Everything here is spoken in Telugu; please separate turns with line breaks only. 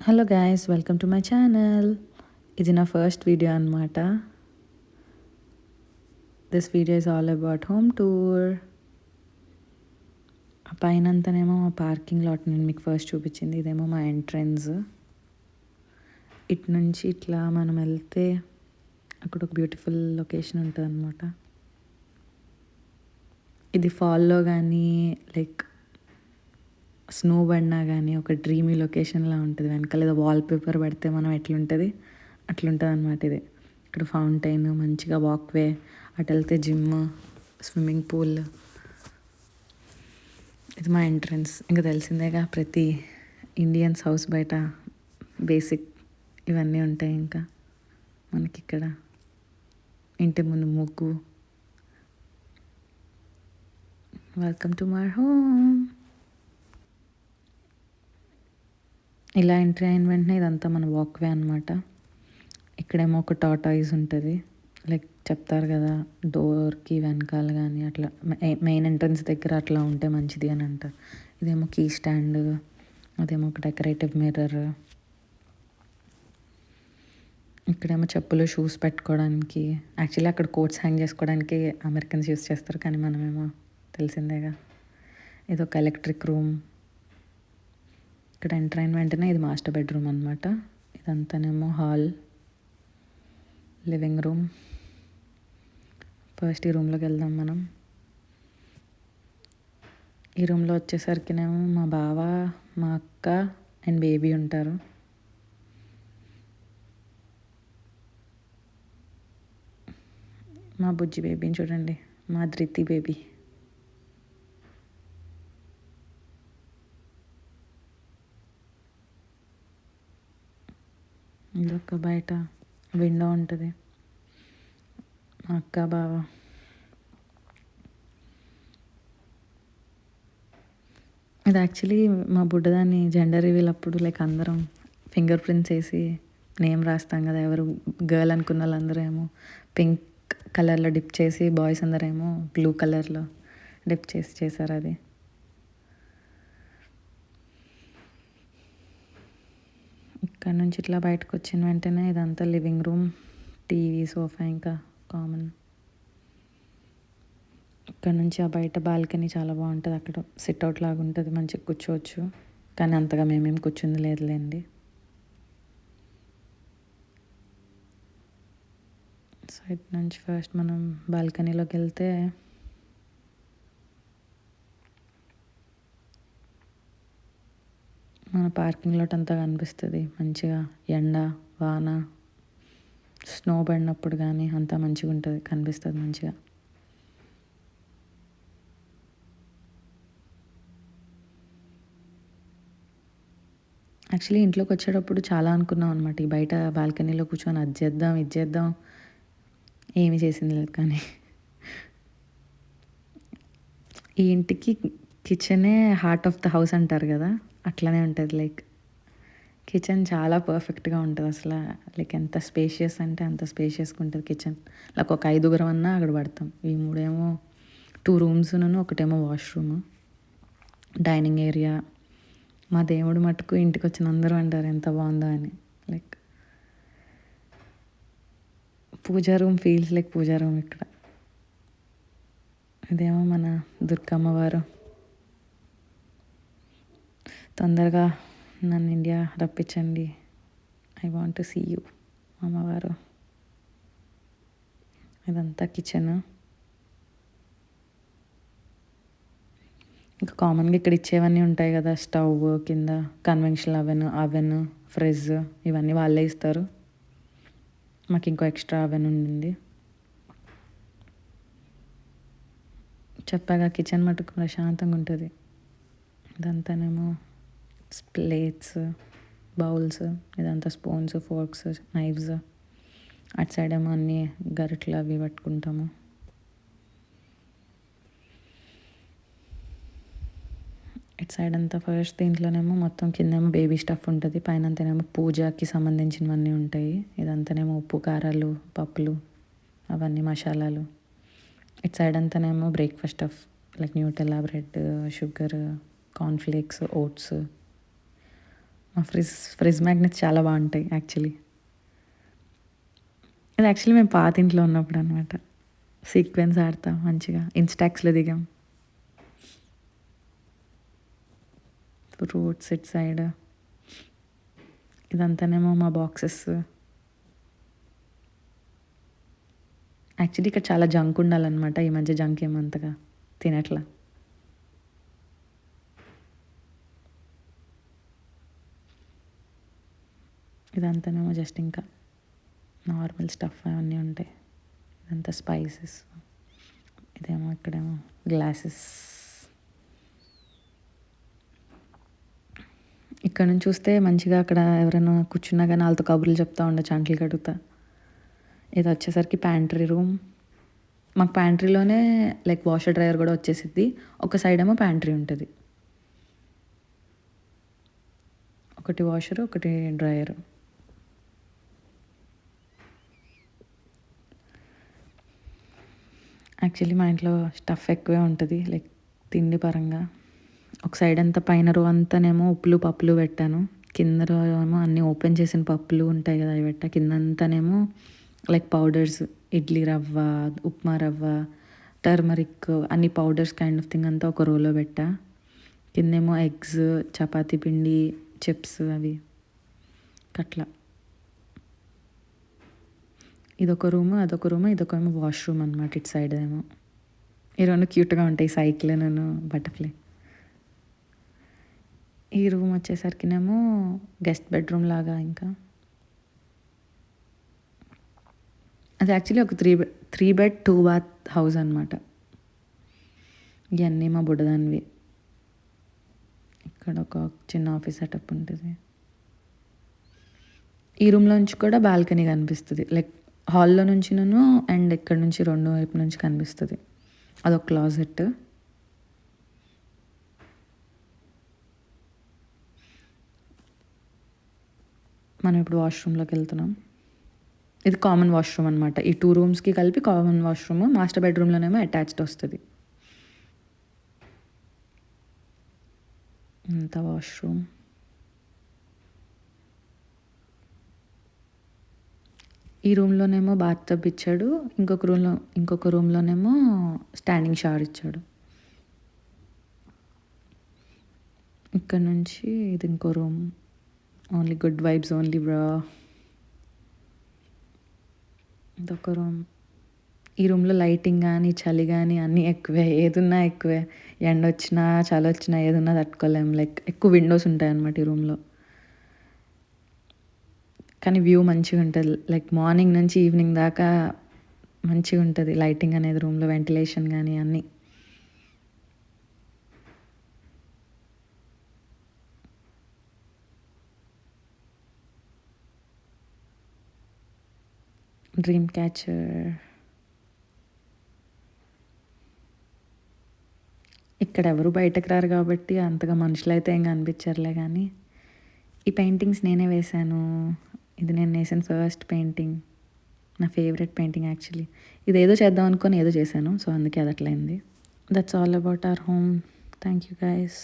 Hello guys, welcome to my channel. ఇది నా ఫస్ట్ వీడియో అనమాట. This video is all about home tour. ఆ పైన అంతానేమో మా పార్కింగ్ లాట్ నేను మీకు ఫస్ట్ చూపించింది. ఇదేమో మా ఎంట్రన్స్. ఇటు నుంచి ఇట్లా మనం వెళ్తే అక్కడ ఒక బ్యూటిఫుల్ లొకేషన్ ఉంటుంది అనమాట. ఇది ఫాల్లో కానీ లైక్ స్నో పడినా కానీ ఒక డ్రీమీ లొకేషన్లా ఉంటుంది. వెనకాల ఏదో వాల్ పేపర్ పడితే మనం ఎట్లుంటుంది అట్లుంటుంది అనమాట. ఇది ఇక్కడ ఫౌంటైన్, మంచిగా వాక్వే, అటు వెళ్తే జిమ్, స్విమ్మింగ్ పూల్. ఇది మా ఎంట్రన్స్. ఇంకా తెలిసిందేగా, ప్రతి ఇండియన్స్ హౌస్ బయట బేసిక్ ఇవన్నీ ఉంటాయి. ఇంకా మనకి ఇక్కడ ఇంటి ముందు ముగ్గు. Welcome to my home. ఇలా ఎంట్రీ అయిన వెంటనే ఇదంతా మన వాక్వే అనమాట. ఇక్కడేమో ఒక టాటాయిస్ ఉంటుంది. లైక్ చెప్తారు కదా, డోర్కి వెనకాల కానీ అట్లా మెయిన్ ఎంట్రన్స్ దగ్గర అట్లా ఉంటే మంచిది అని అంటారు. ఇదేమో కీ స్టాండ్, అదేమో ఒక డెకరేటివ్ మిర్రర్. ఇక్కడేమో చెప్పులు, షూస్ పెట్టుకోవడానికి. యాక్చువల్లీ అక్కడ కోట్స్ హ్యాంగ్ చేసుకోవడానికి అమెరికన్స్ యూస్ చేస్తారు, కానీ మనమేమో తెలిసిందేగా. ఇది ఒక ఎలక్ట్రిక్ రూమ్. ఇక్కడ ఎంటర్ అయిన వెంటనే ఇది మాస్టర్ బెడ్రూమ్ అనమాట. ఇదంతానేమో హాల్, లివింగ్ రూమ్. ఫస్ట్ ఈ రూమ్లోకి వెళ్దాం మనం. ఈ రూమ్లో వచ్చేసరికినేమో మా బావ, మా అక్క అండ్ బేబీ ఉంటారు. మా బుజ్జి బేబీని చూడండి, మా ధృతి బేబీ. ఇదొక బయట విండో ఉంటుంది. మా అక్క, బావ. ఇది యాక్చువల్లీ మా బుడ్డదాన్ని జెండర్ రివీల్ అప్పుడు లైక్ అందరం ఫింగర్ ప్రింట్స్ వేసి నేమ్ రాస్తాం కదా. ఎవరు గర్ల్ అనుకున్న వాళ్ళందరూ ఏమో పింక్ కలర్లో డిప్ చేసి, బాయ్స్ అందరూ ఏమో బ్లూ కలర్లో డిప్ చేసి చేశారు అది. ఇక్కడ నుంచి ఇట్లా బయటకు వచ్చిన వెంటనే ఇదంతా లివింగ్ రూమ్, టీవీ, సోఫా ఇంకా కామన్. ఇక్కడ నుంచి ఆ బయట బాల్కనీ చాలా బాగుంటుంది. అక్కడ సిట్అవుట్ లాగా ఉంటుంది, మంచిగా కూర్చోవచ్చు. కానీ అంతగా మేమేం కూర్చుంది లేదులేండి. సో ఇటు నుంచి ఫస్ట్ మనం బాల్కనీలోకి వెళ్తే మన పార్కింగ్ లాట్ అంతా కనిపిస్తుంది. మంచిగా ఎండ, వాన, స్నో పడినప్పుడు కానీ అంతా మంచిగా ఉంటుంది, కనిపిస్తుంది మంచిగా. యాక్చువల్లీ ఇంట్లోకి వచ్చేటప్పుడు చాలా అనుకున్నాం అనమాట, ఈ బయట బాల్కనీలో కూర్చొని అది చేద్దాం, ఇది చేద్దాం. ఏమీ చేసింది లేదు. కానీ ఈ ఇంటికి కిచెనే హార్ట్ ఆఫ్ ద హౌస్ అంటారు కదా, అట్లనే ఉంటుంది. లైక్ కిచెన్ చాలా పర్ఫెక్ట్గా ఉంటుంది అసలు. లైక్ ఎంత స్పేషియస్ అంటే అంత స్పేషియస్గా ఉంటుంది కిచెన్. లైక్ ఒక 5 అన్నా అక్కడ పడతాం. ఈ 3 2 రూమ్స్ను, ఒకటేమో వాష్రూమ్, డైనింగ్ ఏరియా. మా దేవుడు మటుకు ఇంటికి వచ్చిన అందరూ అంటారు ఎంత బాగుందో అని. Like pooja room feels like pooja room ఇక్కడ. ఇదేమో మన దుర్గమ్మవారు. తొందరగా నన్ను ఇండియా రప్పించండి, I want to see you అమ్మవారు. ఇదంతా కిచెన్. ఇంకా కామన్గా ఇక్కడ ఇచ్చేవన్నీ ఉంటాయి కదా, స్టవ్ కింద, కన్వెన్షనల్ అవెన్, ఫ్రిడ్జ్, ఇవన్నీ వాళ్ళే ఇస్తారు. మాకు ఇంకో ఎక్స్ట్రా అవెన్ ఉండింది. చెప్పాగా కిచెన్ మటుకు ప్రశాంతంగా ఉంటుంది. ఇదంతానేమో ప్లేట్స్, బౌల్స్, ఇదంతా స్పూన్స్, ఫోర్క్స్, నైఫ్స్. అటు సైడ్ ఏమో అన్నీ గరిటలు అవి పట్టుకుంటాము. ఇటు సైడ్ అంతా ఫస్ట్ దీంట్లోనేమో మొత్తం కిందేమో బేబీ స్టఫ్ ఉంటుంది, పైన అంతానేమో పూజకి సంబంధించినవన్నీ ఉంటాయి. ఇదంతానేమో ఉప్పు, కారాలు, పప్పులు, అవన్నీ మసాలాలు. ఇటు సైడ్ అంతానేమో breakfast stuff like Nutella, bread, sugar, cornflakes, oats, మా ఫ్రిజ్ మ్యాగ్నెట్స్ చాలా బాగుంటాయి యాక్చువల్లీ. ఇది యాక్చువల్లీ మేము పాత ఇంట్లో ఉన్నప్పుడు అనమాట. సీక్వెన్స్ ఆడతాం మంచిగా, ఇన్‌స్టాక్స్‌లో దిగాం. రోడ్ సెట్ సైడ్ ఇదంతానేమో మా బాక్సెస్. యాక్చువల్లీ ఇక్కడ చాలా జంక్ ఉండాలన్నమాట. ఈ మధ్య జంక్ ఏమంతగా తినట్లా. ఇదంతానేమో జస్ట్ ఇంకా నార్మల్ స్టఫ్ అవన్నీ ఉంటాయి. ఇదంతా స్పైసెస్. ఇదేమో ఇక్కడేమో గ్లాసెస్. ఇక్కడ నుంచి చూస్తే మంచిగా అక్కడ ఎవరైనా కూర్చున్నా కానీ వాళ్ళతో కబుర్లు చెప్తా ఉండొచ్చు, అంట్లు కడుగుతా. ఇది వచ్చేసరికి ప్యాంట్రీ రూమ్. మాకు ప్యాంట్రీలోనే లైక్ వాషర్ డ్రయర్ కూడా వచ్చేసిద్ది. ఒక సైడ్ ఏమో ప్యాంట్రీ ఉంటుంది. ఒకటి వాషరు, ఒకటి డ్రయరు. యాక్చువల్లీ మా ఇంట్లో స్టఫ్ ఎక్కువే ఉంటుంది లైక్ తిండి పరంగా. ఒక సైడ్ అంతా పైన రో అంతానేమో ఉప్పులు పప్పులు పెట్టాను. కింద రో ఏమో అన్నీ ఓపెన్ చేసిన పప్పులు ఉంటాయి కదా, అవి పెట్టా. కిందంతానేమో లైక్ పౌడర్స్, ఇడ్లీ రవ్వ, ఉప్మా రవ్వ, టర్మరిక్, అన్ని పౌడర్స్ కైండ్ ఆఫ్ థింగ్ అంతా ఒక రోలో పెట్టా. కిందేమో ఎగ్స్, చపాతీ పిండి, చిప్స్ అవి అట్లా. ఇదొక రూము, అదొక రూము, ఇదొకేమో వాష్రూమ్ అనమాట. ఇటు సైడ్ ఏమో ఈ రెండు క్యూట్గా ఉంటాయి, సైకిల్ నేను బటర్ఫ్లై. ఈ రూమ్ వచ్చేసరికినేమో గెస్ట్ బెడ్రూమ్ లాగా. ఇంకా అది యాక్చువల్లీ ఒక 3 బెడ్ 2 బాత్ హౌస్ అనమాట. ఇవన్నీ మా బుడ్డదానివి. ఇక్కడ ఒక చిన్న ఆఫీస్ సెటప్ ఉంటుంది. ఈ రూమ్లో నుంచి కూడా బాల్కనీ కనిపిస్తుంది. లైక్ హాల్లో నుంచి అండ్ ఇక్కడ నుంచి రెండు వైపు నుంచి కనిపిస్తుంది. అదొక క్లాజెట్. మనం ఇప్పుడు వాష్రూమ్లోకి వెళ్తున్నాం. ఇది కామన్ వాష్రూమ్ అనమాట. ఈ 2 రూమ్స్కి కలిపి కామన్ వాష్రూమ్. మాస్టర్ బెడ్రూమ్లోనేమో అటాచ్డ్ వస్తుంది. ఇంత వాష్రూమ్. ఈ రూమ్లోనేమో బాత్ టబ్ ఇచ్చాడు. ఇంకొక రూమ్లోనేమో స్టాండింగ్ షవర్ ఇచ్చాడు. ఇక్కడ నుంచి ఇది ఇంకో room. Only good vibes only బ్రా. ఇదొక రూమ్. ఈ రూమ్లో లైటింగ్ కానీ చలి కానీ అన్నీ ఎక్కువే. ఏదున్నా ఎక్కువే. ఎండ వచ్చినా చలి వచ్చినా ఏదున్నా తట్టుకోలేం. లైక్ ఎక్కువ విండోస్ ఉంటాయి అన్నమాట ఈ రూమ్లో. కానీ వ్యూ మంచిగా ఉంటుంది. లైక్ మార్నింగ్ నుంచి ఈవినింగ్ దాకా మంచిగా ఉంటుంది లైటింగ్ అనేది రూమ్లో, వెంటిలేషన్ కానీ అన్నీ. Dream catcher. ఇక్కడ ఎవరు బయటకు రారు కాబట్టి అంతగా మనుషులు అయితే ఏం కనిపించరులే. కానీ ఈ పెయింటింగ్స్ నేనే వేశాను. ఇది నేను వేసిన ఫస్ట్ పెయింటింగ్. నా ఫేవరెట్ పెయింటింగ్ యాక్చువల్లీ. ఇది ఏదో చేద్దాం అనుకొని ఏదో చేశాను, సో అందుకే అది అట్లయింది. That's all about our home. Thank you guys.